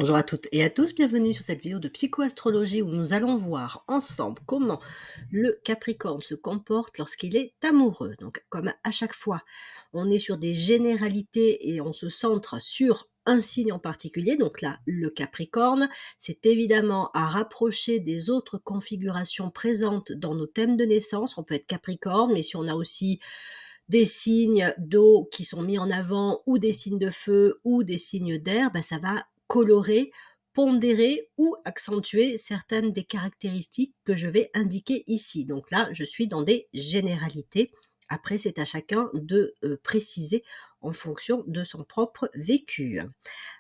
Bonjour à toutes et à tous, bienvenue sur cette vidéo de psychoastrologie où nous allons voir ensemble comment le Capricorne se comporte lorsqu'il est amoureux. Donc comme à chaque fois, on est sur des généralités et on se centre sur un signe en particulier. Donc là, le Capricorne, c'est évidemment à rapprocher des autres configurations présentes dans nos thèmes de naissance. On peut être Capricorne, mais si on a aussi des signes d'eau qui sont mis en avant ou des signes de feu ou des signes d'air, ça va colorer, pondérer ou accentuer certaines des caractéristiques que je vais indiquer ici. Donc là, je suis dans des généralités. Après, c'est à chacun de préciser en fonction de son propre vécu.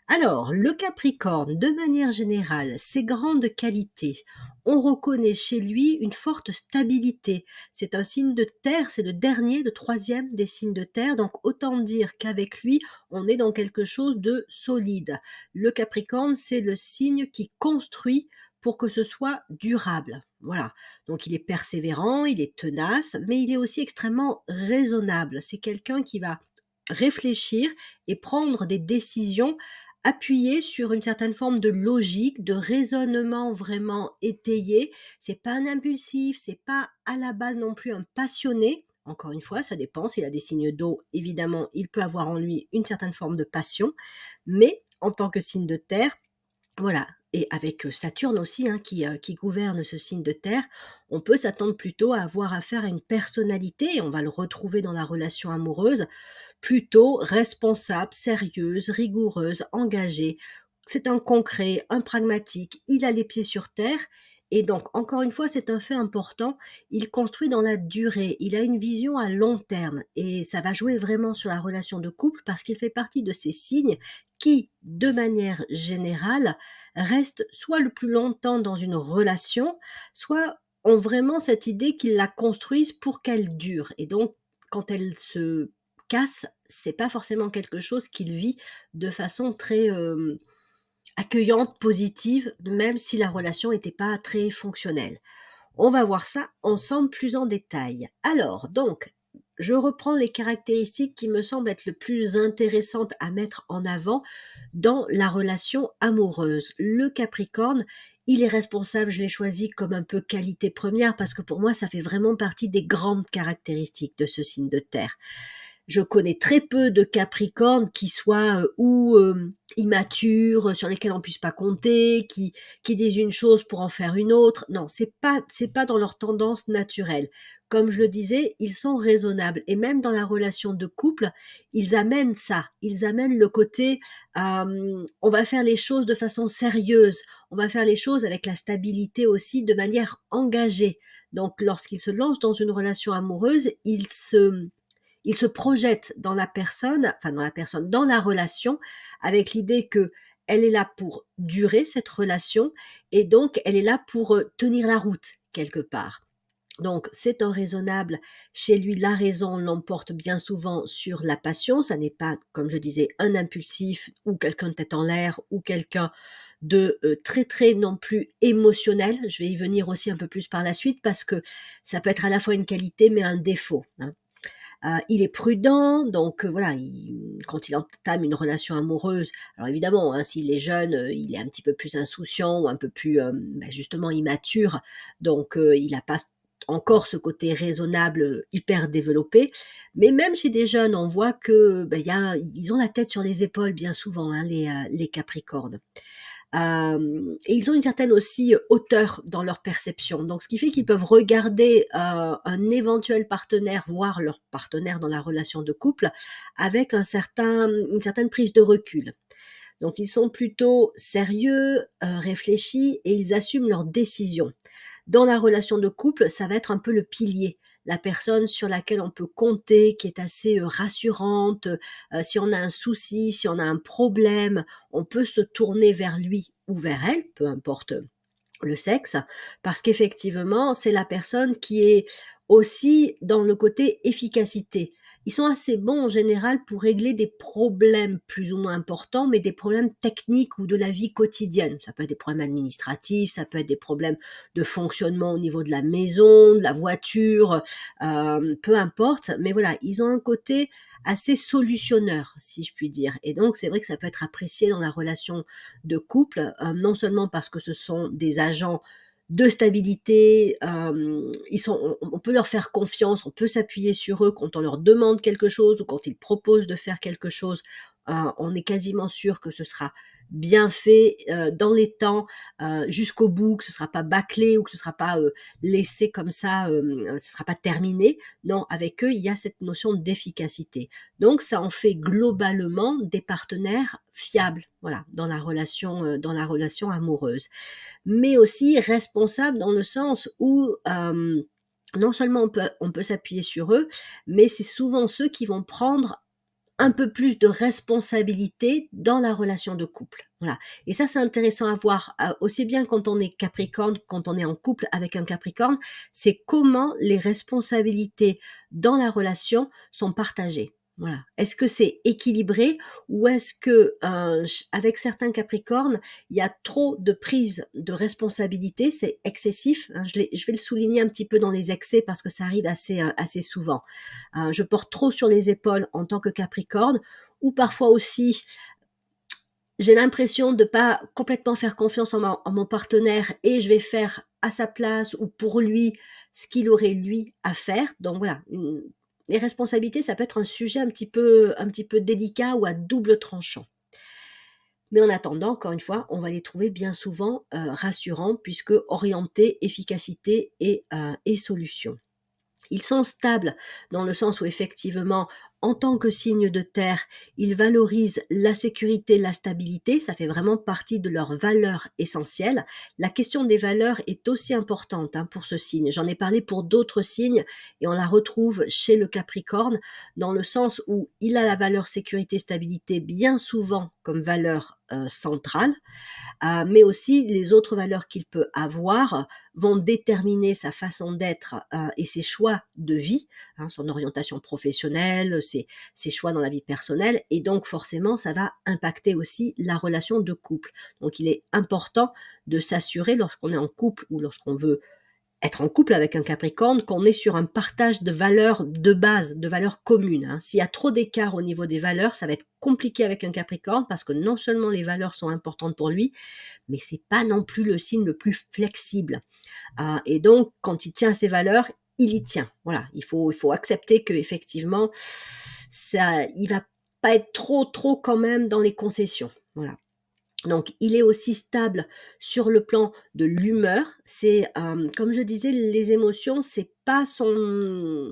Alors, le Capricorne, de manière générale, ses grandes qualités, on reconnaît chez lui une forte stabilité. C'est un signe de terre, c'est le dernier, le troisième des signes de terre, donc autant dire qu'avec lui, on est dans quelque chose de solide. Le Capricorne, c'est le signe qui construit pour que ce soit durable. Voilà, donc il est persévérant, il est tenace, mais il est aussi extrêmement raisonnable. C'est quelqu'un qui va réfléchir et prendre des décisions appuyées sur une certaine forme de logique, de raisonnement vraiment étayé. C'est pas un impulsif, c'est pas à la base non plus un passionné. Encore une fois, ça dépend. S'il a des signes d'eau, évidemment, il peut avoir en lui une certaine forme de passion. Mais en tant que signe de terre, voilà, et avec Saturne aussi, qui gouverne ce signe de terre, on peut s'attendre plutôt à avoir affaire à une personnalité, et on va le retrouver dans la relation amoureuse, plutôt responsable, sérieuse, rigoureuse, engagée. C'est un concret, un pragmatique, il a les pieds sur terre, et donc, encore une fois, c'est un fait important, il construit dans la durée, il a une vision à long terme, et ça va jouer vraiment sur la relation de couple, parce qu'il fait partie de ces signes qui, de manière générale, restent soit le plus longtemps dans une relation, soit ont vraiment cette idée qu'ils la construisent pour qu'elle dure. Et donc, quand elle se casse, c'est pas forcément quelque chose qu'il vit de façon très accueillante, positive, même si la relation n'était pas très fonctionnelle. On va voir ça ensemble plus en détail. Alors, donc, je reprends les caractéristiques qui me semblent être le plus intéressantes à mettre en avant dans la relation amoureuse. Le Capricorne, il est responsable, je l'ai choisi comme un peu qualité première parce que pour moi, ça fait vraiment partie des grandes caractéristiques de ce signe de terre. Je connais très peu de Capricornes qui soient immatures, sur lesquels on puisse pas compter, qui disent une chose pour en faire une autre. Non, c'est pas dans leur tendance naturelle. Comme je le disais, ils sont raisonnables et même dans la relation de couple, ils amènent ça. Ils amènent le côté on va faire les choses de façon sérieuse, on va faire les choses avec la stabilité aussi, de manière engagée. Donc, lorsqu'ils se lancent dans une relation amoureuse, il se projette dans la personne, dans la relation, avec l'idée que elle est là pour durer cette relation et donc elle est là pour tenir la route quelque part. Donc, c'est un raisonnable. Chez lui, la raison l'emporte bien souvent sur la passion. Ça n'est pas, comme je disais, un impulsif ou quelqu'un de tête en l'air ou quelqu'un de très, très non plus émotionnel. Je vais y venir aussi un peu plus par la suite parce que ça peut être à la fois une qualité mais un défaut, hein. Il est prudent, donc voilà, quand il entame une relation amoureuse, alors évidemment, hein, s'il est jeune, il est un petit peu plus insouciant ou un peu plus justement immature, donc il n'a pas encore ce côté raisonnable hyper développé, mais même chez des jeunes, on voit que ils ont la tête sur les épaules bien souvent, hein, les Capricornes. Et ils ont une certaine aussi hauteur dans leur perception. Donc, ce qui fait qu'ils peuvent regarder un éventuel partenaire, voire leur partenaire dans la relation de couple, avec une certaine prise de recul. Donc, ils sont plutôt sérieux, réfléchis et ils assument leurs décisions. Dans la relation de couple, ça va être un peu le pilier, la personne sur laquelle on peut compter, qui est assez rassurante. Si on a un souci, si on a un problème, on peut se tourner vers lui ou vers elle, peu importe le sexe, parce qu'effectivement, c'est la personne qui est aussi dans le côté efficacité. ils sont assez bons en général pour régler des problèmes plus ou moins importants, mais des problèmes techniques ou de la vie quotidienne. Ça peut être des problèmes administratifs, ça peut être des problèmes de fonctionnement au niveau de la maison, de la voiture, peu importe. Mais voilà, ils ont un côté assez solutionneur, si je puis dire. Et donc, c'est vrai que ça peut être apprécié dans la relation de couple, non seulement parce que ce sont des agents de stabilité, on peut leur faire confiance, on peut s'appuyer sur eux quand on leur demande quelque chose ou quand ils proposent de faire quelque chose, on est quasiment sûr que ce sera bien fait dans les temps, jusqu'au bout, que ce ne sera pas bâclé ou que ce ne sera pas laissé comme ça, ce ne sera pas terminé. Non, avec eux, il y a cette notion d'efficacité. Donc, ça en fait globalement des partenaires fiables, voilà, dans la relation amoureuse, mais aussi responsables dans le sens où non seulement on peut s'appuyer sur eux, mais c'est souvent ceux qui vont prendre un peu plus de responsabilité dans la relation de couple. Voilà. Et ça, c'est intéressant à voir, aussi bien quand on est Capricorne, quand on est en couple avec un Capricorne, c'est comment les responsabilités dans la relation sont partagées. Voilà. Est-ce que c'est équilibré ou est-ce que avec certains Capricornes, il y a trop de prise de responsabilité, c'est excessif, hein, je vais le souligner un petit peu dans les excès parce que ça arrive assez souvent. Je porte trop sur les épaules en tant que Capricorne, ou parfois aussi j'ai l'impression de pas complètement faire confiance en mon partenaire et je vais faire à sa place ou pour lui ce qu'il aurait lui à faire. Donc voilà, les responsabilités, ça peut être un sujet un petit peu délicat ou à double tranchant. Mais en attendant, encore une fois, on va les trouver bien souvent rassurants puisque orientés, efficacité et solution. Ils sont stables dans le sens où effectivement, en tant que signe de terre, ils valorisent la sécurité, la stabilité, ça fait vraiment partie de leurs valeurs essentielles. La question des valeurs est aussi importante pour ce signe. J'en ai parlé pour d'autres signes et on la retrouve chez le Capricorne dans le sens où il a la valeur sécurité, stabilité bien souvent comme valeur centrale. Mais aussi les autres valeurs qu'il peut avoir vont déterminer sa façon d'être et ses choix de vie, son orientation professionnelle, ses choix dans la vie personnelle, et donc forcément ça va impacter aussi la relation de couple. Donc il est important de s'assurer lorsqu'on est en couple ou lorsqu'on veut être en couple avec un Capricorne, qu'on est sur un partage de valeurs de base, de valeurs communes. S'il y a trop d'écart au niveau des valeurs, ça va être compliqué avec un Capricorne parce que non seulement les valeurs sont importantes pour lui, mais c'est pas non plus le signe le plus flexible. Et donc, quand il tient à ses valeurs, il y tient. Voilà, il faut accepter que effectivement, ça, il va pas être trop quand même dans les concessions. Voilà. Donc, il est aussi stable sur le plan de l'humeur. C'est, comme je disais, les émotions, c'est pas son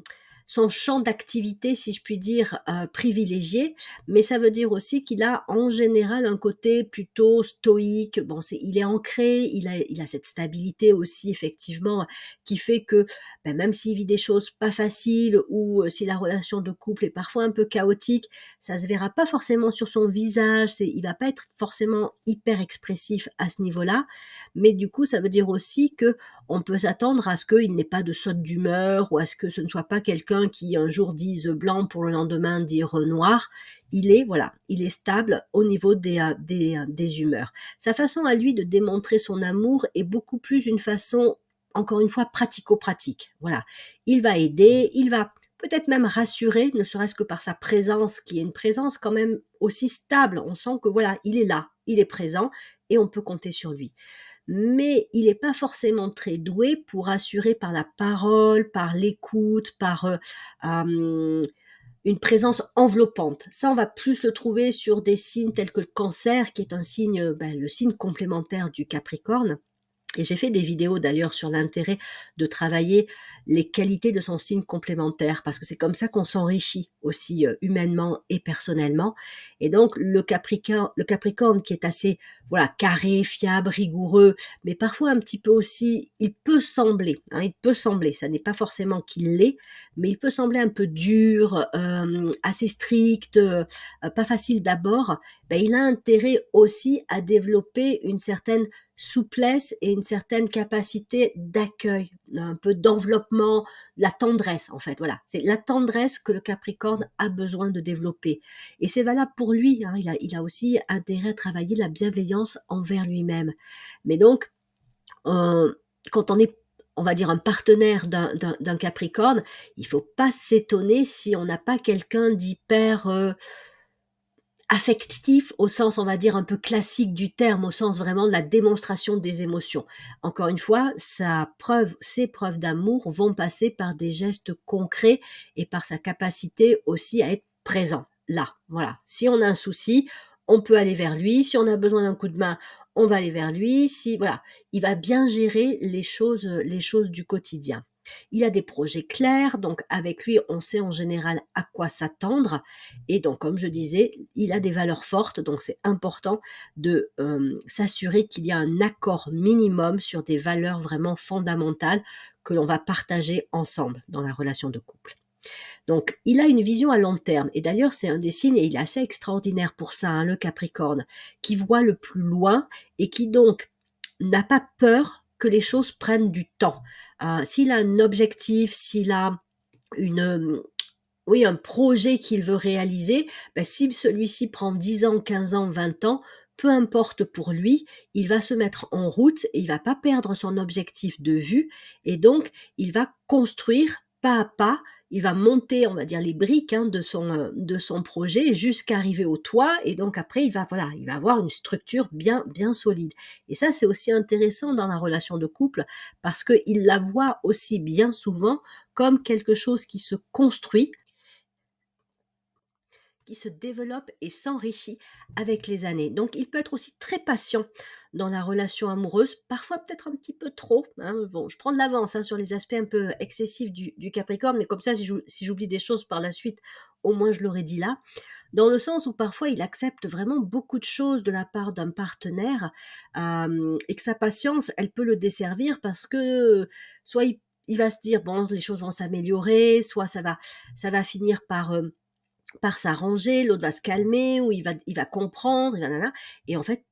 champ d'activité, si je puis dire, privilégié, mais ça veut dire aussi qu'il a en général un côté plutôt stoïque. Bon, il est ancré, il a cette stabilité aussi, effectivement, qui fait que même s'il vit des choses pas faciles ou si la relation de couple est parfois un peu chaotique, ça se verra pas forcément sur son visage, il va pas être forcément hyper expressif à ce niveau-là, mais du coup, ça veut dire aussi que on peut s'attendre à ce qu'il n'ait pas de saute d'humeur ou à ce que ce ne soit pas quelqu'un qui un jour dise blanc pour le lendemain dire noir. Il est stable au niveau des humeurs. Sa façon à lui de démontrer son amour est beaucoup plus une façon, encore une fois, pratico-pratique. Voilà, il va aider, il va peut-être même rassurer, ne serait-ce que par sa présence, qui est une présence quand même aussi stable. On sent que voilà, il est là, il est présent et on peut compter sur lui. Mais il n'est pas forcément très doué pour assurer par la parole, par l'écoute, par une présence enveloppante. Ça, on va plus le trouver sur des signes tels que le Cancer, qui est un signe, le signe complémentaire du Capricorne. Et j'ai fait des vidéos d'ailleurs sur l'intérêt de travailler les qualités de son signe complémentaire, parce que c'est comme ça qu'on s'enrichit aussi humainement et personnellement. Et donc le Capricorne qui est assez carré, fiable, rigoureux, mais parfois un petit peu aussi, il peut sembler, ça n'est pas forcément qu'il l'est, mais il peut sembler un peu dur, assez strict, pas facile d'abord. Il a intérêt aussi à développer une certaine souplesse et une certaine capacité d'accueil, un peu d'enveloppement, la tendresse en fait. Voilà, c'est la tendresse que le Capricorne a besoin de développer. Et c'est valable pour lui, hein. Il a aussi intérêt à travailler la bienveillance envers lui-même. Mais donc, euh, quand on est, on va dire, un partenaire d'un Capricorne, il faut pas s'étonner si on n'a pas quelqu'un d'hyper affectif au sens, on va dire, un peu classique du terme, au sens vraiment de la démonstration des émotions. Encore une fois, ses preuves d'amour vont passer par des gestes concrets et par sa capacité aussi à être présent. Là, voilà. Si on a un souci, on peut aller vers lui. Si on a besoin d'un coup de main, on va aller vers lui. Si, voilà, il va bien gérer les choses du quotidien. Il a des projets clairs, donc avec lui, on sait en général à quoi s'attendre. Et donc, comme je disais, il a des valeurs fortes, donc c'est important de s'assurer qu'il y a un accord minimum sur des valeurs vraiment fondamentales que l'on va partager ensemble dans la relation de couple. Donc, il a une vision à long terme. Et d'ailleurs, c'est un des signes, et il est assez extraordinaire pour ça, hein, le Capricorne, qui voit le plus loin et qui donc n'a pas peur que les choses prennent du temps. S'il a un objectif, s'il a une, oui, un projet qu'il veut réaliser, ben, si celui-ci prend 10 ans, 15 ans, 20 ans, peu importe pour lui, il va se mettre en route et il va pas perdre son objectif de vue et donc il va construire pas à pas, il va monter, on va dire, les briques hein, de son projet jusqu'à arriver au toit et donc après il va voilà, il va avoir une structure bien solide. Et ça c'est aussi intéressant dans la relation de couple parce que il la voit aussi bien souvent comme quelque chose qui se construit, qui se développe et s'enrichit avec les années. Donc, il peut être aussi très patient dans la relation amoureuse, parfois peut-être un petit peu trop. Hein. Bon, je prends de l'avance hein, sur les aspects un peu excessifs du Capricorne, mais comme ça, si j'oublie des choses par la suite, au moins je l'aurais dit là. Dans le sens où parfois il accepte vraiment beaucoup de choses de la part d'un partenaire et que sa patience, elle peut le desservir parce que soit il va se dire, bon, les choses vont s'améliorer, soit ça va finir par s'arranger, l'autre va se calmer, ou il va comprendre, et en fait,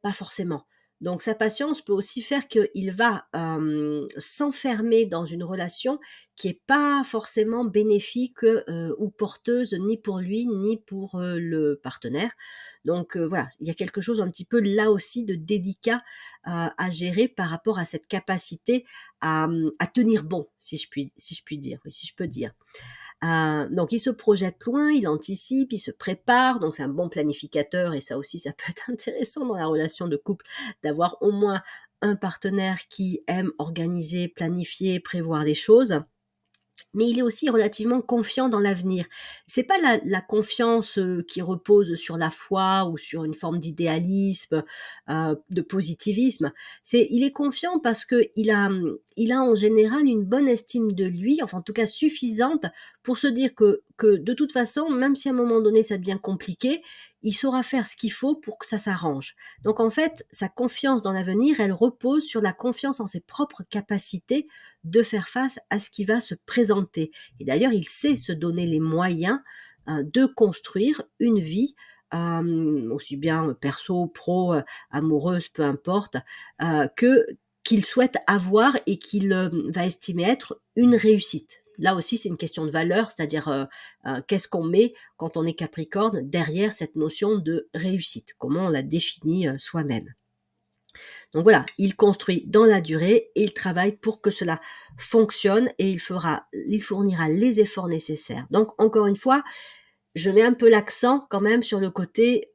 pas forcément. Donc sa patience peut aussi faire qu'il va s'enfermer dans une relation qui est pas forcément bénéfique ou porteuse ni pour lui ni pour le partenaire. Donc voilà, il y a quelque chose un petit peu là aussi de délicat à gérer par rapport à cette capacité à tenir bon, si je puis dire, oui, si je peux dire. Donc il se projette loin, il anticipe, il se prépare, donc c'est un bon planificateur et ça aussi ça peut être intéressant dans la relation de couple d'avoir au moins un partenaire qui aime organiser, planifier, prévoir les choses. Mais il est aussi relativement confiant dans l'avenir. C'est pas la confiance qui repose sur la foi ou sur une forme d'idéalisme, de positivisme. Il est confiant parce que il a en général une bonne estime de lui, enfin en tout cas suffisante pour se dire que de toute façon, même si à un moment donné ça devient compliqué, il saura faire ce qu'il faut pour que ça s'arrange. Donc en fait, sa confiance dans l'avenir, elle repose sur la confiance en ses propres capacités de faire face à ce qui va se présenter. Et d'ailleurs, il sait se donner les moyens de construire une vie, aussi bien perso, pro, amoureuse, peu importe, que qu'il souhaite avoir et qu'il va estimer être une réussite. Là aussi, c'est une question de valeur, c'est-à-dire qu'est-ce qu'on met quand on est Capricorne derrière cette notion de réussite, comment on la définit soi-même. Donc voilà, il construit dans la durée et il travaille pour que cela fonctionne et il fournira les efforts nécessaires. Donc encore une fois, je mets un peu l'accent quand même sur le côté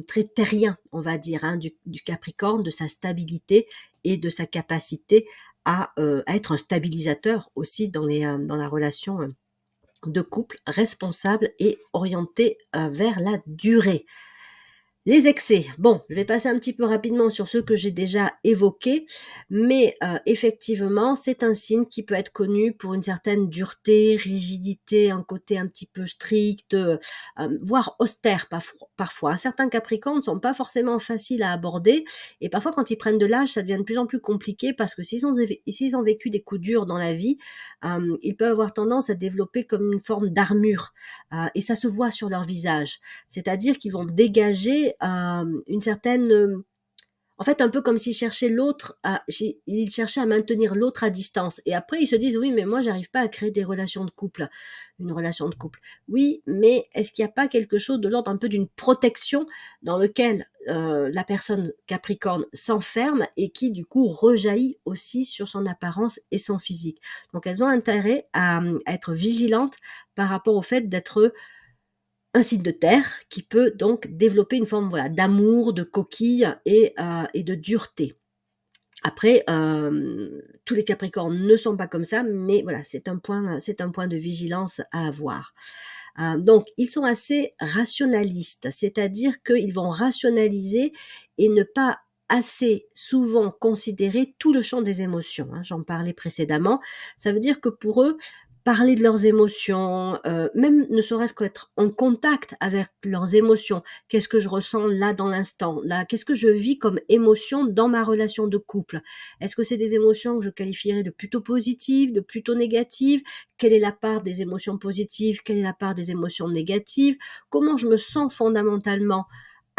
très terrien, on va dire, hein, du Capricorne, de sa stabilité et de sa capacité à être un stabilisateur aussi dans la relation de couple responsable et orienté vers la durée. Les excès, bon, je vais passer un petit peu rapidement sur ceux que j'ai déjà évoqués, mais effectivement, c'est un signe qui peut être connu pour une certaine dureté, rigidité, un côté un petit peu strict, voire austère parfois. Certains Capricornes ne sont pas forcément faciles à aborder, et parfois quand ils prennent de l'âge, ça devient de plus en plus compliqué parce que s'ils ont vécu des coups durs dans la vie, ils peuvent avoir tendance à développer comme une forme d'armure, et ça se voit sur leur visage. C'est-à-dire qu'ils vont dégager une certaine, En fait, un peu comme s'ils cherchaient ils cherchaient à maintenir l'autre à distance. Et après, ils se disent, oui, mais moi, j'arrive pas à créer des relations de couple, une relation de couple. Oui, mais est-ce qu'il n'y a pas quelque chose de l'ordre un peu d'une protection dans lequel la personne Capricorne s'enferme et qui, du coup, rejaillit aussi sur son apparence et son physique. Donc, elles ont intérêt à être vigilantes par rapport au fait d'être un signe de terre qui peut donc développer une forme voilà, d'amour, de coquille et de dureté. Après, tous les Capricornes ne sont pas comme ça, mais voilà, c'est un point de vigilance à avoir. Donc, ils sont assez rationalistes, c'est-à-dire qu'ils vont rationaliser et ne pas assez souvent considérer tout le champ des émotions. Hein, j'en parlais précédemment. Ça veut dire que pour eux, parler de leurs émotions, même ne serait-ce qu'être en contact avec leurs émotions. Qu'est-ce que je ressens là dans l'instant? Là, qu'est-ce que je vis comme émotion dans ma relation de couple? Est-ce que c'est des émotions que je qualifierais de plutôt positives, de plutôt négatives? Quelle est la part des émotions positives? Quelle est la part des émotions négatives? Comment je me sens fondamentalement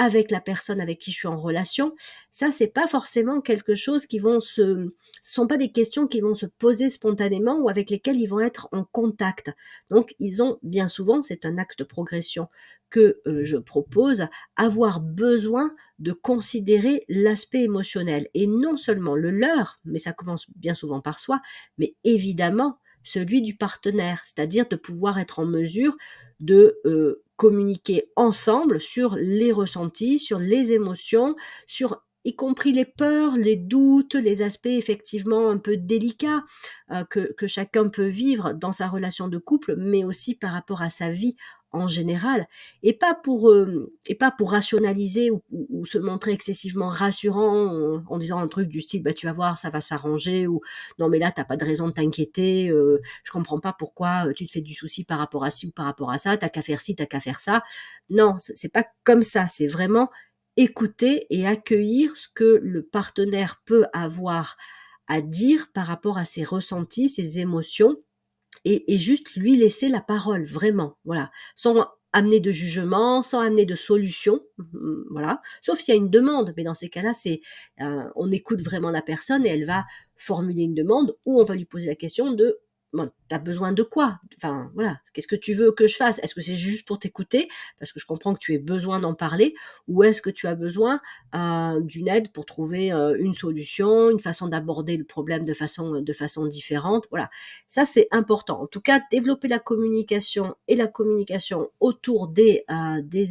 avec la personne avec qui je suis en relation? Ça, c'est pas forcément quelque chose ce sont pas des questions qui vont se poser spontanément ou avec lesquelles ils vont être en contact. Donc, ils ont bien souvent, c'est un axe de progression que je propose, avoir besoin de considérer l'aspect émotionnel et non seulement le leur, mais ça commence bien souvent par soi, mais évidemment celui du partenaire, c'est-à-dire de pouvoir être en mesure de communiquer ensemble sur les ressentis, sur les émotions, sur y compris les peurs, les doutes, les aspects effectivement un peu délicats que chacun peut vivre dans sa relation de couple, mais aussi par rapport à sa vie en général, et pas pour rationaliser ou se montrer excessivement rassurant en disant un truc du style bah, tu vas voir, ça va s'arranger, ou non mais là t'as pas de raison de t'inquiéter, je comprends pas pourquoi tu te fais du souci par rapport à ci ou par rapport à ça, t'as qu'à faire ci, t'as qu'à faire ça. Non, c'est pas comme ça, c'est vraiment écouter et accueillir ce que le partenaire peut avoir à dire par rapport à ses ressentis, ses émotions, et juste lui laisser la parole, vraiment, voilà, sans amener de jugement, sans amener de solution, voilà, sauf s'il y a une demande, mais dans ces cas-là, on écoute vraiment la personne et elle va formuler une demande ou on va lui poser la question de bon, t'as besoin de quoi? Enfin, voilà, qu'est-ce que tu veux que je fasse? Est-ce que c'est juste pour t'écouter? Parce que je comprends que tu aies besoin d'en parler, ou est-ce que tu as besoin d'une aide pour trouver une solution, une façon d'aborder le problème de façon différente? Voilà, ça, c'est important. En tout cas, développer la communication et la communication autour des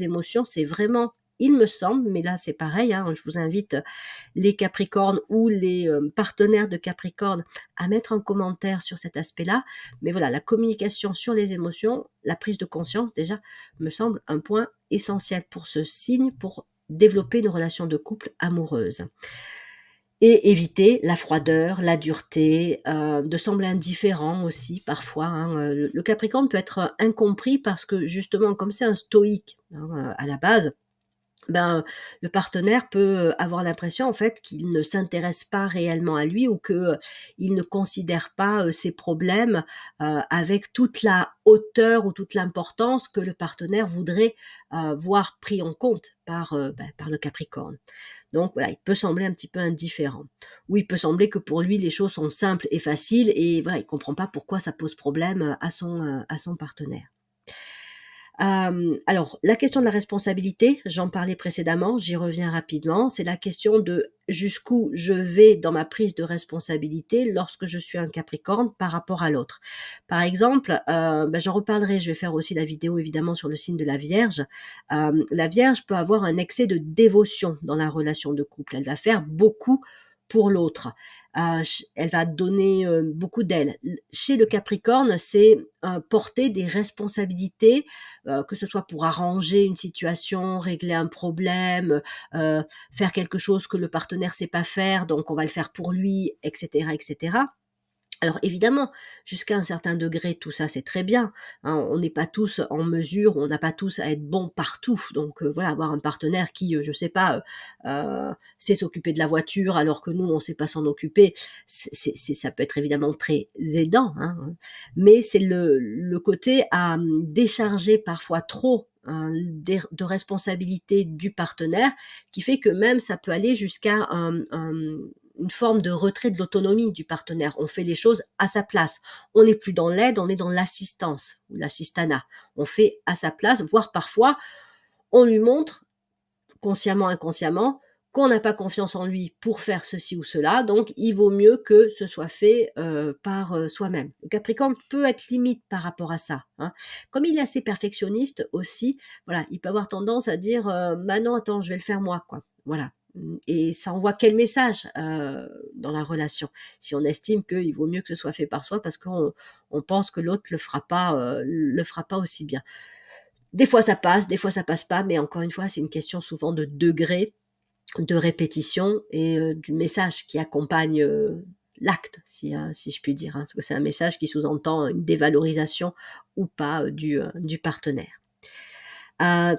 émotions, c'est vraiment, il me semble, mais là, c'est pareil, hein, je vous invite les Capricornes ou les partenaires de Capricorne à mettre un commentaire sur cet aspect-là. Mais voilà, la communication sur les émotions, la prise de conscience, déjà, me semble un point essentiel pour ce signe, pour développer une relation de couple amoureuse. Et éviter la froideur, la dureté, de sembler indifférent aussi parfois, hein. Le Capricorne peut être incompris parce que justement, comme c'est un stoïque, hein, à la base, ben, le partenaire peut avoir l'impression en fait qu'il ne s'intéresse pas réellement à lui, ou que il ne considère pas ses problèmes avec toute la hauteur ou toute l'importance que le partenaire voudrait voir pris en compte par le Capricorne. Donc voilà, il peut sembler un petit peu indifférent. Ou il peut sembler que pour lui les choses sont simples et faciles et voilà, il comprend pas pourquoi ça pose problème à son partenaire. Alors, la question de la responsabilité, j'en parlais précédemment, j'y reviens rapidement. C'est la question de jusqu'où je vais dans ma prise de responsabilité lorsque je suis un Capricorne par rapport à l'autre. Par exemple, j'en reparlerai, je vais faire aussi la vidéo évidemment sur le signe de la Vierge. La Vierge peut avoir un excès de dévotion dans la relation de couple. Elle va faire beaucoup pour l'autre. Elle va donner beaucoup d'elle. Chez le Capricorne, c'est porter des responsabilités, que ce soit pour arranger une situation, régler un problème, faire quelque chose que le partenaire sait pas faire, donc on va le faire pour lui, etc., etc. Alors évidemment, jusqu'à un certain degré, tout ça c'est très bien, hein. On n'est pas tous en mesure, on n'a pas tous à être bons partout. Donc voilà, avoir un partenaire qui, je sais pas, sait s'occuper de la voiture alors que nous on sait pas s'en occuper, ça peut être évidemment très aidant, hein, mais c'est le côté à, décharger parfois trop, de responsabilités du partenaire qui fait que même ça peut aller jusqu'à une forme de retrait de l'autonomie du partenaire. On fait les choses à sa place. On n'est plus dans l'aide, on est dans l'assistance ou l'assistanat. On fait à sa place, voire parfois, on lui montre, consciemment, inconsciemment, qu'on n'a pas confiance en lui pour faire ceci ou cela, donc il vaut mieux que ce soit fait par soi-même. Le Capricorne peut être limite par rapport à ça, hein. Comme il est assez perfectionniste aussi, voilà, il peut avoir tendance à dire bah non, attends, je vais le faire moi, quoi. Voilà. Et ça envoie quel message dans la relation si on estime qu'il vaut mieux que ce soit fait par soi parce qu'on pense que l'autre le fera pas aussi bien. Des fois ça passe pas, mais encore une fois, c'est une question souvent de degré, de répétition et du message qui accompagne l'acte, si je puis dire, hein, parce que c'est un message qui sous-entend une dévalorisation ou pas du partenaire.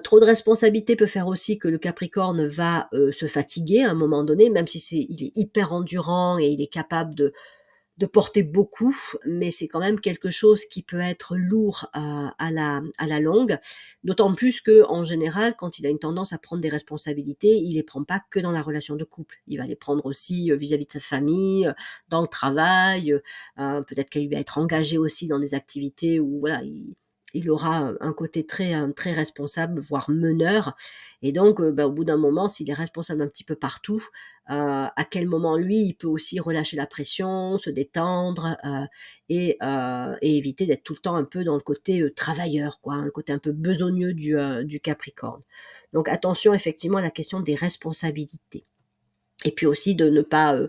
Trop de responsabilité peut faire aussi que le Capricorne va se fatiguer à un moment donné, même si il est hyper endurant et il est capable de porter beaucoup, mais c'est quand même quelque chose qui peut être lourd à la longue, d'autant plus que en général, quand il a une tendance à prendre des responsabilités, il les prend pas que dans la relation de couple, il va les prendre aussi vis-à-vis de sa famille, dans le travail, peut-être qu'il va être engagé aussi dans des activités où voilà, il aura un côté très responsable, voire meneur, et donc bah, au bout d'un moment, s'il est responsable un petit peu partout, à quel moment lui, il peut aussi relâcher la pression, se détendre et éviter d'être tout le temps un peu dans le côté travailleur, quoi, hein, le côté un peu besogneux du Capricorne. Donc attention effectivement à la question des responsabilités. Et puis aussi de ne pas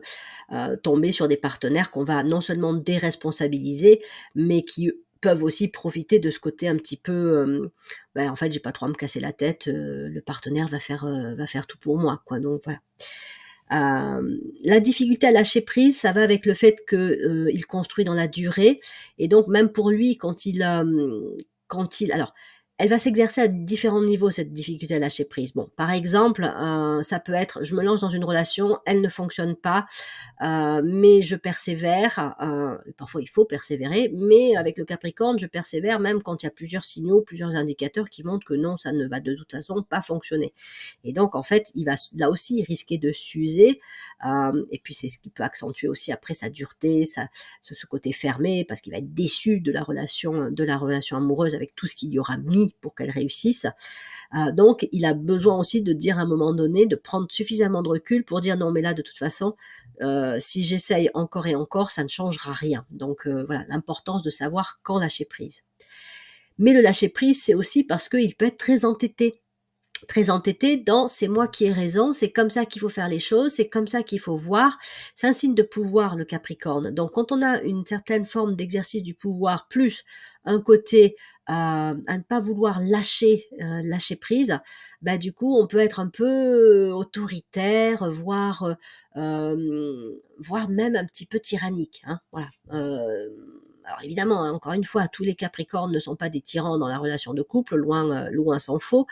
tomber sur des partenaires qu'on va non seulement déresponsabiliser, mais qui peuvent aussi profiter de ce côté un petit peu, ben, en fait, j'ai pas trop à me casser la tête, le partenaire va faire tout pour moi, quoi. Donc voilà. La difficulté à lâcher prise, ça va avec le fait que il construit dans la durée, et donc même pour lui, alors, elle va s'exercer à différents niveaux, cette difficulté à lâcher prise. Bon, par exemple, ça peut être, je me lance dans une relation, elle ne fonctionne pas, mais je persévère. Parfois, il faut persévérer, mais avec le Capricorne, je persévère même quand il y a plusieurs signaux, plusieurs indicateurs qui montrent que non, ça ne va de toute façon pas fonctionner. Et donc, en fait, il va là aussi risquer de s'user. Et puis, c'est ce qui peut accentuer aussi après sa dureté, ce côté fermé, parce qu'il va être déçu de la relation amoureuse avec tout ce qu'il y aura mis pour qu'elle réussisse. Donc, il a besoin aussi de dire à un moment donné, de prendre suffisamment de recul pour dire non, mais là, de toute façon, si j'essaye encore et encore, ça ne changera rien. Donc, voilà, l'importance de savoir quand lâcher prise. Mais le lâcher prise, c'est aussi parce qu'il peut être très entêté dans c'est moi qui ai raison, c'est comme ça qu'il faut faire les choses, c'est comme ça qu'il faut voir. C'est un signe de pouvoir, le Capricorne. Donc quand on a une certaine forme d'exercice du pouvoir, plus un côté à ne pas vouloir lâcher prise, bah du coup on peut être un peu autoritaire, voire même un petit peu tyrannique, hein, voilà. Alors évidemment, hein, encore une fois, tous les Capricornes ne sont pas des tyrans dans la relation de couple, loin s'en faut,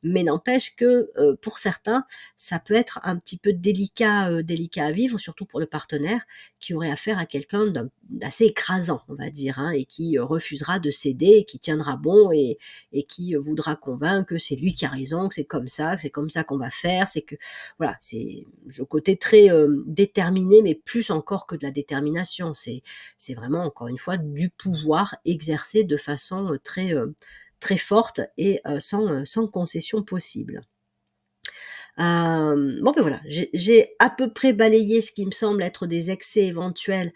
mais n'empêche que pour certains, ça peut être un petit peu délicat à vivre, surtout pour le partenaire qui aurait affaire à quelqu'un d'assez écrasant, on va dire, hein, et qui refusera de céder, et qui tiendra bon et qui voudra convaincre que c'est lui qui a raison, que c'est comme ça qu'on va faire, c'est que voilà, c'est le côté très déterminé, mais plus encore que de la détermination, c'est vraiment encore une fois du pouvoir exercé de façon très forte et sans concession possible. Bon ben voilà, j'ai à peu près balayé ce qui me semble être des excès éventuels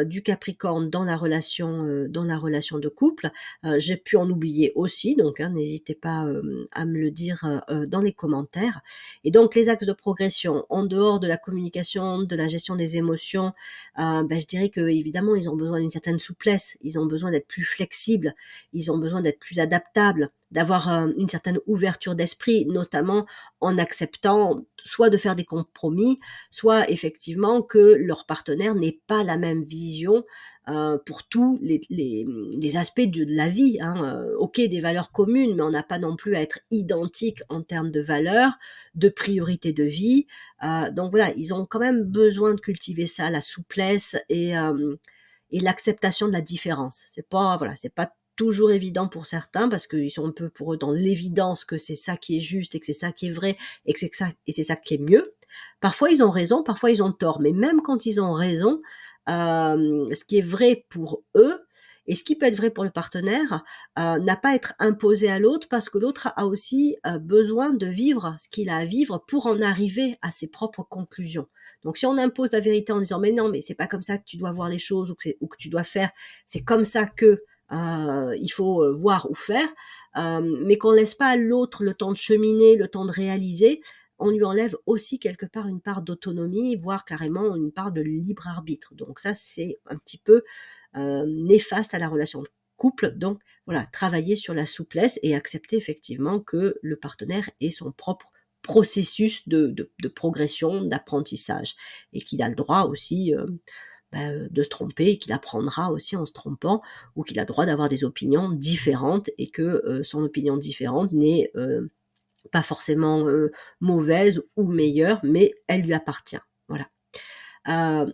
du Capricorne dans la relation de couple. J'ai pu en oublier aussi, donc hein, n'hésitez pas à me le dire dans les commentaires. Et donc les axes de progression, en dehors de la communication, de la gestion des émotions, ben, je dirais que évidemment ils ont besoin d'une certaine souplesse, ils ont besoin d'être plus flexibles, ils ont besoin d'être plus adaptables, d'avoir une certaine ouverture d'esprit, notamment en acceptant soit de faire des compromis, soit effectivement que leur partenaire n'ait pas la même vision pour tous les aspects de la vie. Ok, des valeurs communes, mais on n'a pas non plus à être identique en termes de valeurs, de priorités de vie. Donc voilà, ils ont quand même besoin de cultiver ça, la souplesse et l'acceptation de la différence. C'est pas toujours évident pour certains parce qu'ils sont un peu pour eux dans l'évidence que c'est ça qui est juste et que c'est ça qui est vrai et que c'est ça qui est mieux. Parfois ils ont raison, parfois ils ont tort, mais même quand ils ont raison, ce qui est vrai pour eux et ce qui peut être vrai pour le partenaire n'a pas à être imposé à l'autre parce que l'autre a aussi besoin de vivre ce qu'il a à vivre pour en arriver à ses propres conclusions. Donc si on impose la vérité en disant mais non, mais c'est pas comme ça que tu dois voir les choses ou que tu dois faire, c'est comme ça que il faut voir ou faire, mais qu'on laisse pas à l'autre le temps de cheminer, le temps de réaliser, on lui enlève aussi quelque part une part d'autonomie, voire carrément une part de libre arbitre. Donc ça, c'est un petit peu néfaste à la relation de couple. Donc voilà, travailler sur la souplesse et accepter effectivement que le partenaire ait son propre processus de progression, d'apprentissage, et qu'il a le droit aussi de se tromper, et qu'il apprendra aussi en se trompant, ou qu'il a le droit d'avoir des opinions différentes, et que son opinion différente n'est pas forcément mauvaise ou meilleure, mais elle lui appartient. Voilà.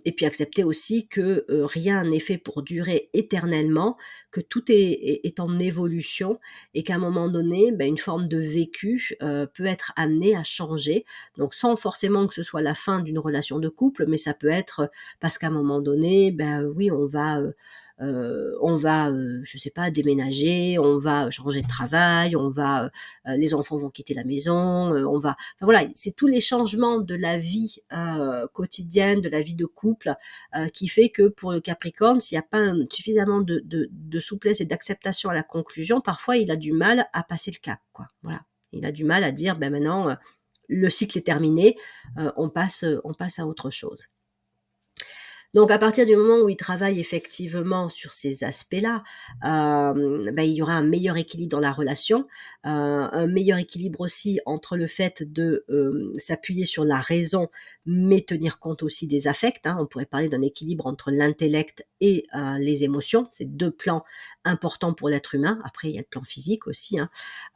Et puis accepter aussi que rien n'est fait pour durer éternellement, que tout est en évolution et qu'à un moment donné, une forme de vécu peut être amenée à changer. Donc sans forcément que ce soit la fin d'une relation de couple, mais ça peut être parce qu'à un moment donné, oui, on va, je sais pas, déménager, on va changer de travail, les enfants vont quitter la maison, enfin, voilà, c'est tous les changements de la vie quotidienne, de la vie de couple, qui fait que pour le Capricorne, s'il n'y a pas suffisamment de souplesse et d'acceptation à la conclusion, parfois il a du mal à passer le cap, quoi. Voilà, il a du mal à dire, maintenant, le cycle est terminé, on passe à autre chose. Donc à partir du moment où il travaille effectivement sur ces aspects-là, il y aura un meilleur équilibre dans la relation, un meilleur équilibre aussi entre le fait de s'appuyer sur la raison, mais tenir compte aussi des affects. On pourrait parler d'un équilibre entre l'intellect et les émotions. C'est deux plans importants pour l'être humain. Après, il y a le plan physique aussi.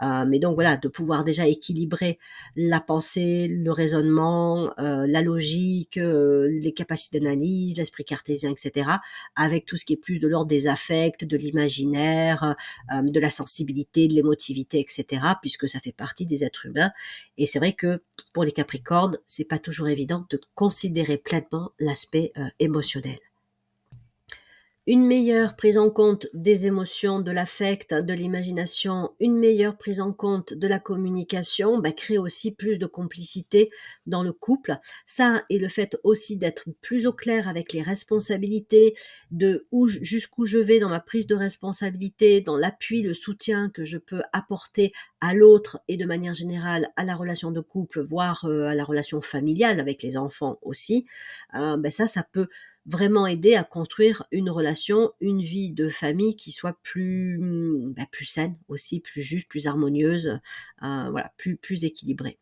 Mais donc voilà, de pouvoir déjà équilibrer la pensée, le raisonnement, la logique, les capacités d'analyse, l'esprit cartésien, etc., avec tout ce qui est plus de l'ordre des affects, de l'imaginaire, de la sensibilité, de l'émotivité, etc., puisque ça fait partie des êtres humains. Et c'est vrai que pour les Capricornes, c'est pas toujours évident de considérer pleinement l'aspect émotionnel. Une meilleure prise en compte des émotions, de l'affect, de l'imagination, une meilleure prise en compte de la communication, crée aussi plus de complicité dans le couple. Ça, et le fait aussi d'être plus au clair avec les responsabilités, de jusqu'où je vais dans ma prise de responsabilité, dans l'appui, le soutien que je peux apporter à l'autre et de manière générale à la relation de couple, voire à la relation familiale avec les enfants aussi. Ça peut vraiment aider à construire une relation, une vie de famille qui soit plus saine aussi, plus juste, plus harmonieuse, plus équilibrée.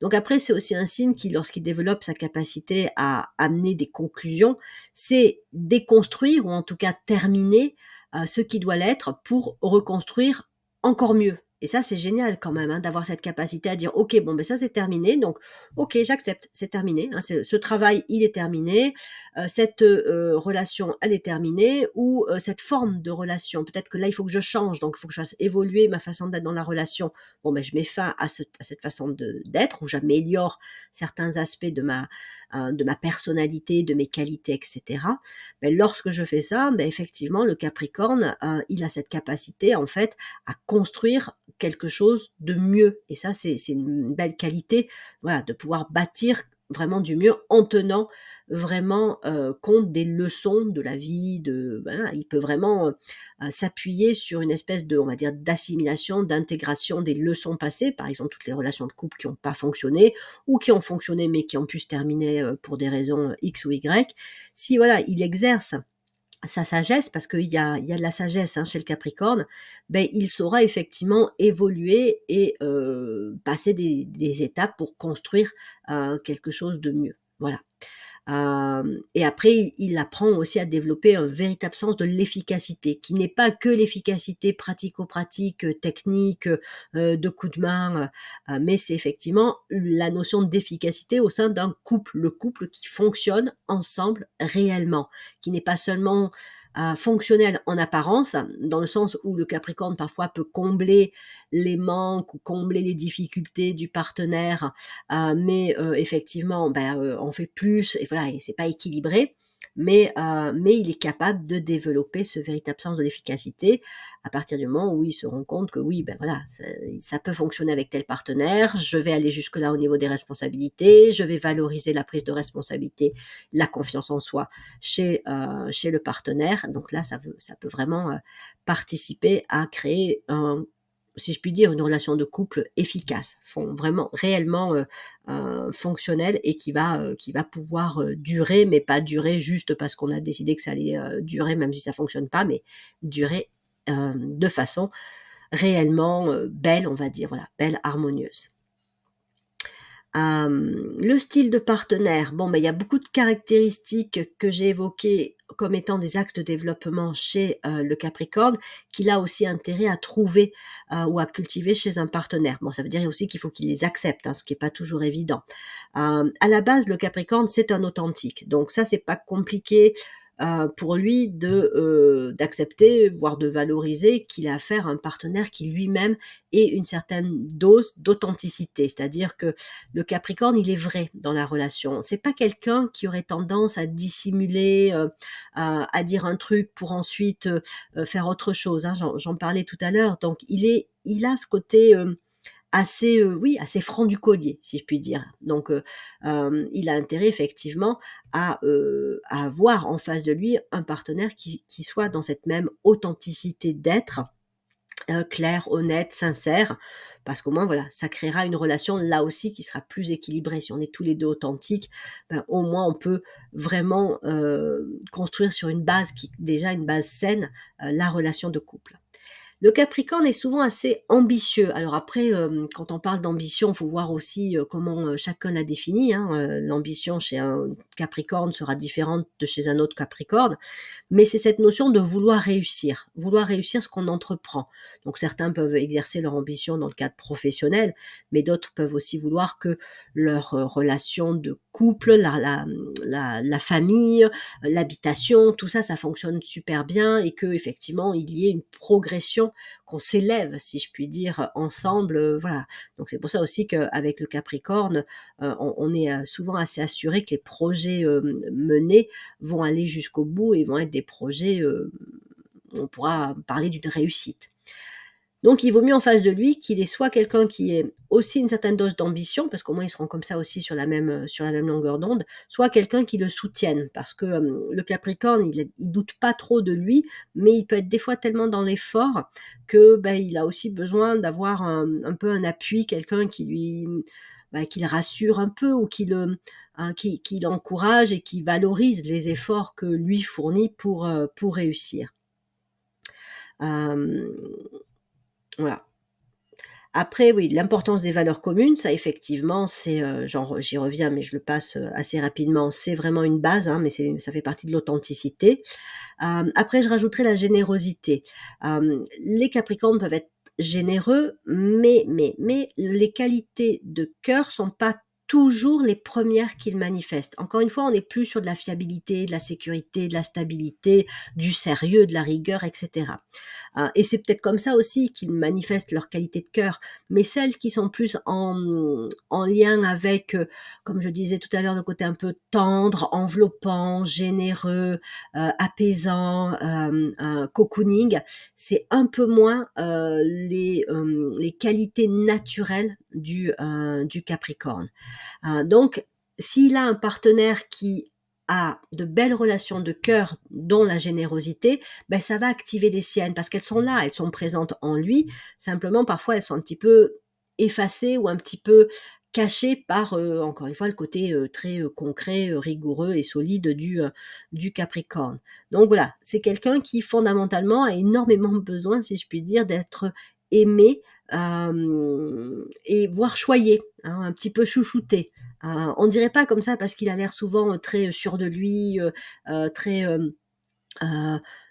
Donc après, c'est aussi un signe qui, lorsqu'il développe sa capacité à amener des conclusions, c'est déconstruire ou en tout cas terminer ce qui doit l'être pour reconstruire encore mieux. Et ça, c'est génial quand même, d'avoir cette capacité à dire, ok, ça c'est terminé, donc ok, j'accepte, c'est terminé, ce travail, il est terminé, cette relation, elle est terminée, ou cette forme de relation, peut-être que là, il faut que je change, donc il faut que je fasse évoluer ma façon d'être dans la relation. Je mets fin à cette façon d'être, où j'améliore certains aspects de ma personnalité, de mes qualités, etc. Lorsque je fais ça, effectivement, le Capricorne, il a cette capacité, en fait, à construire quelque chose de mieux. Et ça, c'est une belle qualité, de pouvoir bâtir vraiment du mieux en tenant vraiment compte des leçons de la vie. Il peut vraiment s'appuyer sur une espèce de, on va dire, d'assimilation, d'intégration des leçons passées, par exemple toutes les relations de couple qui n'ont pas fonctionné ou qui ont fonctionné mais qui ont pu se terminer pour des raisons X ou Y. Si il exerce sa sagesse, parce qu'il y a de la sagesse hein, chez le Capricorne, ben, il saura effectivement évoluer et passer des étapes pour construire quelque chose de mieux. Voilà. Et après, il apprend aussi à développer un véritable sens de l'efficacité, qui n'est pas que l'efficacité pratico-pratique, technique, de coup de main, mais c'est effectivement la notion d'efficacité au sein d'un couple, le couple qui fonctionne ensemble réellement, qui n'est pas seulement fonctionnel en apparence, dans le sens où le Capricorne parfois peut combler les manques ou combler les difficultés du partenaire, mais effectivement, on fait plus et voilà, et c'est pas équilibré, mais il est capable de développer ce véritable sens de l'efficacité à partir du moment où il se rend compte que oui, ben voilà, ça peut fonctionner avec tel partenaire, je vais aller jusque-là au niveau des responsabilités, je vais valoriser la prise de responsabilité, la confiance en soi chez le partenaire. Donc là, ça peut vraiment participer à créer si je puis dire, une relation de couple efficace, vraiment réellement fonctionnelle et qui va pouvoir durer, mais pas durer juste parce qu'on a décidé que ça allait durer, même si ça fonctionne pas, mais durer de façon réellement belle, on va dire, voilà, belle, harmonieuse. Le style de partenaire, bon, il y a beaucoup de caractéristiques que j'ai évoquées comme étant des axes de développement chez le Capricorne, qu'il a aussi intérêt à trouver ou à cultiver chez un partenaire. Bon, ça veut dire aussi qu'il faut qu'il les accepte, hein, ce qui n'est pas toujours évident. À la base, le Capricorne, c'est un authentique, donc ça, c'est pas compliqué pour lui d'accepter, voire de valoriser qu'il a affaire à un partenaire qui lui-même ait une certaine dose d'authenticité. C'est-à-dire que le Capricorne, il est vrai dans la relation. C'est pas quelqu'un qui aurait tendance à dissimuler, à dire un truc pour ensuite faire autre chose. Hein. J'en parlais tout à l'heure. Donc il a ce côté assez franc du collier, si je puis dire. Donc, il a intérêt effectivement à avoir en face de lui un partenaire qui soit dans cette même authenticité d'être, clair, honnête, sincère, parce qu'au moins, voilà, ça créera une relation là aussi qui sera plus équilibrée. Si on est tous les deux authentiques, au moins on peut vraiment construire sur une base déjà une base saine, la relation de couple. Le Capricorne est souvent assez ambitieux. Alors après, quand on parle d'ambition, il faut voir aussi comment chacun la définit. Hein. L'ambition chez un Capricorne sera différente de chez un autre Capricorne, mais c'est cette notion de vouloir réussir ce qu'on entreprend. Donc certains peuvent exercer leur ambition dans le cadre professionnel, mais d'autres peuvent aussi vouloir que leur relation de couple, la famille, l'habitation, tout ça, ça fonctionne super bien et que effectivement il y ait une progression, qu'on s'élève, si je puis dire, ensemble. Voilà. Donc c'est pour ça aussi qu'avec le Capricorne, on est souvent assez assuré que les projets menés vont aller jusqu'au bout et vont être des projets, on pourra parler d'une réussite. Donc il vaut mieux en face de lui qu'il ait soit quelqu'un qui ait aussi une certaine dose d'ambition, parce qu'au moins ils seront comme ça aussi sur la même longueur d'onde, soit quelqu'un qui le soutienne, parce que le Capricorne, il doute pas trop de lui, mais il peut être des fois tellement dans l'effort que il a aussi besoin d'avoir un peu un appui, quelqu'un qui le rassure un peu ou qui l'encourage et qui valorise les efforts que lui fournit pour réussir. Voilà. Après, oui, l'importance des valeurs communes, ça effectivement, c'est, j'y reviens, mais je le passe assez rapidement, c'est vraiment une base, hein, mais ça fait partie de l'authenticité. Après, je rajouterai la générosité. Les Capricornes peuvent être généreux, mais les qualités de cœur sont pas toujours les premières qu'ils manifestent. Encore une fois, on n'est plus sur de la fiabilité, de la sécurité, de la stabilité, du sérieux, de la rigueur, etc. Et c'est peut-être comme ça aussi qu'ils manifestent leur qualité de cœur, mais celles qui sont plus en lien avec, comme je disais tout à l'heure, le côté un peu tendre, enveloppant, généreux, apaisant, cocooning, c'est un peu moins les qualités naturelles du Capricorne. Donc, s'il a un partenaire qui a de belles relations de cœur, dont la générosité, ça va activer les siennes, parce qu'elles sont là, elles sont présentes en lui, simplement parfois elles sont un petit peu effacées ou un petit peu caché par, encore une fois, le côté, très, concret, rigoureux et solide du Capricorne. Donc voilà, c'est quelqu'un qui fondamentalement a énormément besoin, si je puis dire, d'être aimé, et voire choyé, hein, un petit peu chouchouté. On dirait pas comme ça parce qu'il a l'air souvent, très, sûr de lui, très,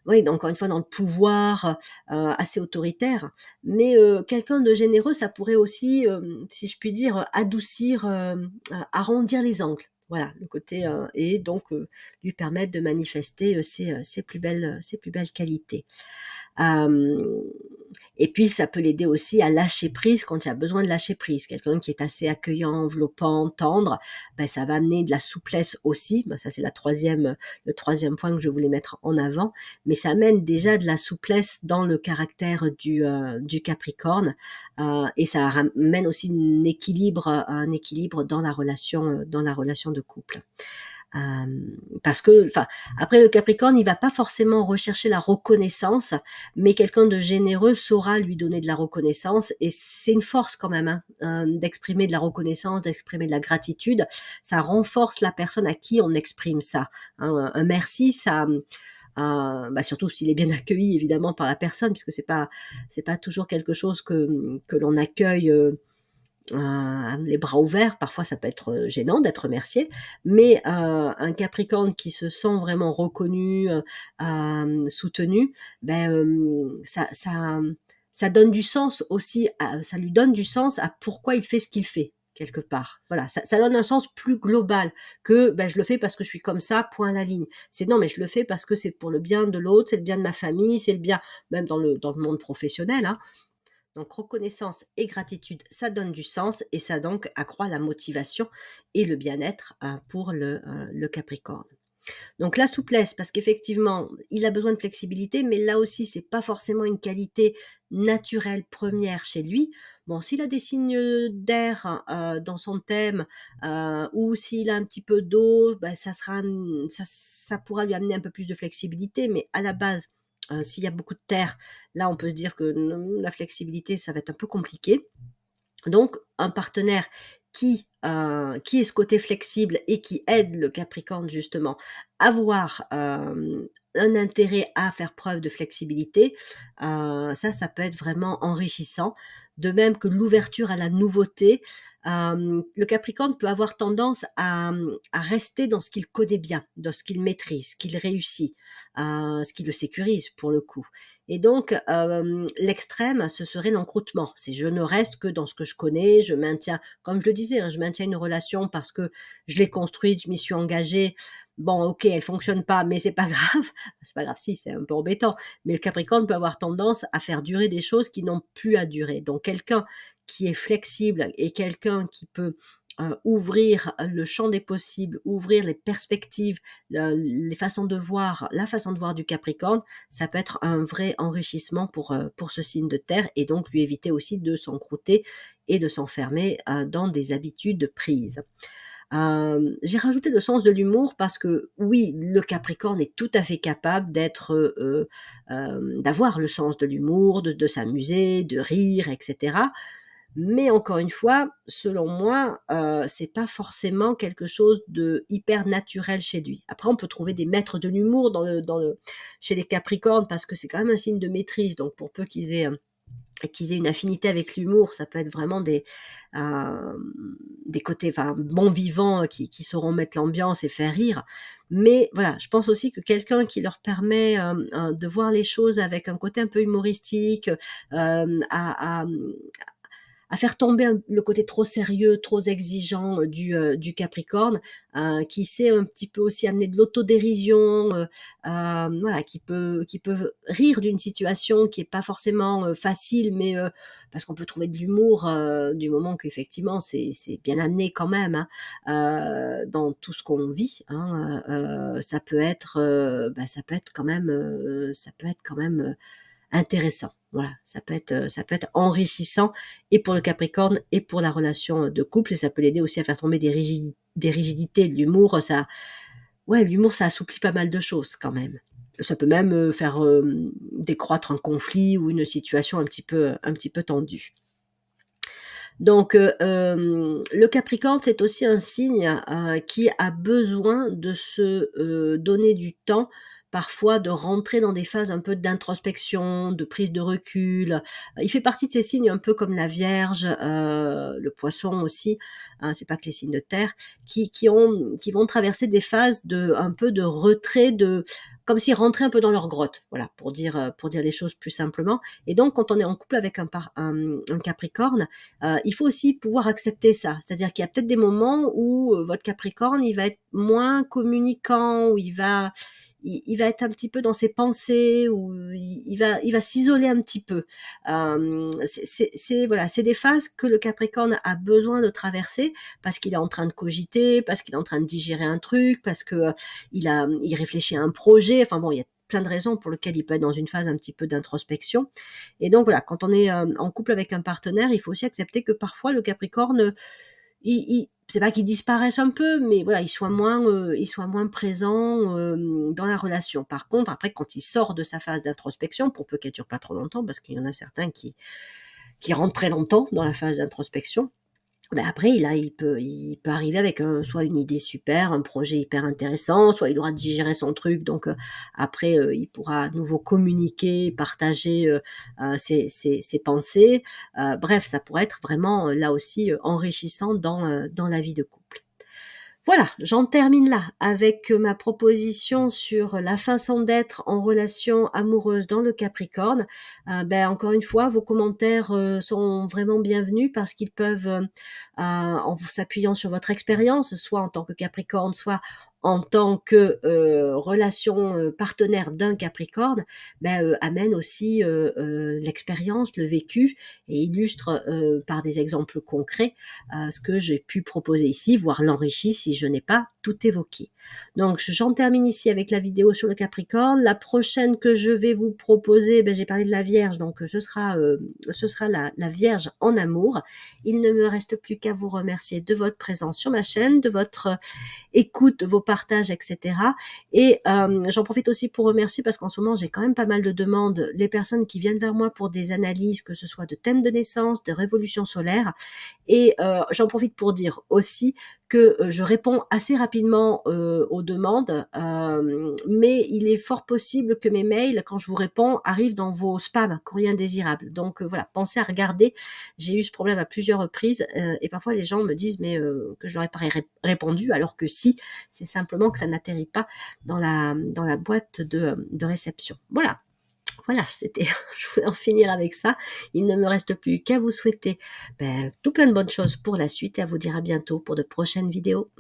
oui, encore une fois dans le pouvoir, assez autoritaire. Mais, quelqu'un de généreux, ça pourrait aussi, si je puis dire, adoucir, arrondir les angles. Voilà, le côté, et donc, lui permettre de manifester, ses plus belles qualités. Hem Et puis ça peut l'aider aussi à lâcher prise quand il y a besoin de lâcher prise. Quelqu'un qui est assez accueillant, enveloppant, tendre, ben ça va amener de la souplesse aussi. Ben ça c'est le troisième point que je voulais mettre en avant. Mais ça amène déjà de la souplesse dans le caractère du Capricorne, et ça ramène aussi un équilibre dans la relation de couple. Parce que, enfin, après le Capricorne, il va pas forcément rechercher la reconnaissance, mais quelqu'un de généreux saura lui donner de la reconnaissance, et c'est une force quand même, hein, d'exprimer de la reconnaissance, d'exprimer de la gratitude. Ça renforce la personne à qui on exprime ça. Hein. Un merci, ça, bah surtout s'il est bien accueilli évidemment par la personne, puisque c'est pas toujours quelque chose que l'on accueille. Les bras ouverts, parfois ça peut être gênant d'être remercié, mais un Capricorne qui se sent vraiment reconnu, soutenu, ben, ça donne du sens aussi, ça lui donne du sens à pourquoi il fait ce qu'il fait, quelque part. Voilà, ça donne un sens plus global que ben, je le fais parce que je suis comme ça, point à la ligne. C'est non, mais je le fais parce que c'est pour le bien de l'autre, c'est le bien de ma famille, c'est le bien, même dans le monde professionnel, hein. Donc reconnaissance et gratitude, ça donne du sens et ça donc accroît la motivation et le bien-être, pour le Capricorne. Donc la souplesse, parce qu'effectivement, il a besoin de flexibilité, mais là aussi, c'est pas forcément une qualité naturelle première chez lui. Bon, s'il a des signes d'air dans son thème, ou s'il a un petit peu d'eau, ben, ça pourra lui amener un peu plus de flexibilité, mais à la base, s'il y a beaucoup de terre, là, on peut se dire que la flexibilité, ça va être un peu compliqué. Donc, un partenaire qui est ce côté flexible et qui aide le Capricorne justement à voir un intérêt à faire preuve de flexibilité, ça peut être vraiment enrichissant. De même que l'ouverture à la nouveauté, le Capricorne peut avoir tendance à rester dans ce qu'il connaît bien, dans ce qu'il maîtrise, ce qu'il réussit, ce qui le sécurise pour le coup. Et donc, l'extrême, ce serait l'encroutement. C'est je ne reste que dans ce que je connais, je maintiens, comme je le disais, hein, je maintiens une relation parce que je l'ai construite, je m'y suis engagée. Bon, ok, elle fonctionne pas, mais c'est pas grave. C'est pas grave, si, c'est un peu embêtant. Mais le Capricorne peut avoir tendance à faire durer des choses qui n'ont plus à durer. Donc, quelqu'un qui est flexible et quelqu'un qui peut ouvrir le champ des possibles, ouvrir les perspectives, les façons de voir, la façon de voir du Capricorne, ça peut être un vrai enrichissement pour ce signe de terre et donc lui éviter aussi de s'encrouter et de s'enfermer dans des habitudes prises. J'ai rajouté le sens de l'humour parce que oui, le Capricorne est tout à fait capable d'avoir le sens de l'humour, de s'amuser, de rire, etc. Mais encore une fois, selon moi, c'est pas forcément quelque chose de hyper naturel chez lui. Après, on peut trouver des maîtres de l'humour chez les Capricornes parce que c'est quand même un signe de maîtrise. Donc, pour peu qu'ils aient une affinité avec l'humour, ça peut être vraiment des côtés, enfin, bons vivants qui sauront mettre l'ambiance et faire rire. Mais voilà, je pense aussi que quelqu'un qui leur permet de voir les choses avec un côté un peu humoristique, à faire tomber le côté trop sérieux, trop exigeant du Capricorne, qui sait un petit peu aussi amener de l'autodérision, voilà, qui peut rire d'une situation qui est pas forcément facile, mais parce qu'on peut trouver de l'humour du moment qu'effectivement c'est bien amené quand même, hein, dans tout ce qu'on vit. Hein, ça peut être quand même intéressant. Voilà, ça peut être enrichissant et pour le Capricorne et pour la relation de couple, et ça peut l'aider aussi à faire tomber des rigidités. L'humour, ça assouplit pas mal de choses quand même. Ça peut même faire décroître un conflit ou une situation un petit peu tendue. Donc, le Capricorne, c'est aussi un signe qui a besoin de se donner du temps, parfois de rentrer dans des phases un peu d'introspection, de prise de recul. Il fait partie de ces signes un peu comme la Vierge, le Poisson aussi, hein, c'est pas que les signes de terre, qui vont traverser des phases un peu de retrait, comme s'ils rentraient un peu dans leur grotte, voilà, pour dire les choses plus simplement. Et donc, quand on est en couple avec un Capricorne, il faut aussi pouvoir accepter ça. C'est-à-dire qu'il y a peut-être des moments où votre Capricorne, il va être moins communicant, où il va être un petit peu dans ses pensées, où il va s'isoler un petit peu. Voilà, c'est des phases que le Capricorne a besoin de traverser parce qu'il est en train de cogiter, parce qu'il est en train de digérer un truc, parce que il réfléchit à un projet. Enfin bon, il y a plein de raisons pour lesquelles il peut être dans une phase un petit peu d'introspection. Et donc voilà, quand on est en couple avec un partenaire, il faut aussi accepter que parfois le Capricorne, c'est pas qu'il disparaisse un peu, mais voilà, il soit moins présent dans la relation. Par contre, après, quand il sort de sa phase d'introspection, pour peu qu'elle dure pas trop longtemps, parce qu'il y en a certains qui rentrent très longtemps dans la phase d'introspection, ben après, il peut arriver avec soit une idée super, un projet hyper intéressant, soit il aura digéré son truc, donc après, il pourra à nouveau communiquer, partager ses pensées. Bref, ça pourrait être vraiment, là aussi, enrichissant dans la vie de couple. Voilà, j'en termine là avec ma proposition sur la façon d'être en relation amoureuse dans le Capricorne. Encore une fois, vos commentaires sont vraiment bienvenus parce qu'ils peuvent, en s'appuyant sur votre expérience, soit en tant que Capricorne, soit en tant que relation partenaire d'un Capricorne, amène aussi l'expérience, le vécu et illustre par des exemples concrets ce que j'ai pu proposer ici, voire l'enrichir si je n'ai pas tout évoqué. Donc j'en termine ici avec la vidéo sur le Capricorne. La prochaine que je vais vous proposer, j'ai parlé de la Vierge, donc ce sera la Vierge en amour. Il ne me reste plus qu'à vous remercier de votre présence sur ma chaîne, de votre écoute, vos partages, etc. Et j'en profite aussi pour remercier parce qu'en ce moment, j'ai quand même pas mal de demandes, les personnes qui viennent vers moi pour des analyses, que ce soit de thèmes de naissance, de révolution solaire. Et j'en profite pour dire aussi que je réponds assez rapidement aux demandes, mais il est fort possible que mes mails, quand je vous réponds, arrivent dans vos spams, courriers indésirables. Donc voilà, pensez à regarder. J'ai eu ce problème à plusieurs reprises et parfois les gens me disent mais que je leur ai pas répondu, alors que si, c'est simplement que ça n'atterrit pas dans la boîte de réception. Voilà. Voilà, je voulais en finir avec ça. Il ne me reste plus qu'à vous souhaiter tout plein de bonnes choses pour la suite et à vous dire à bientôt pour de prochaines vidéos.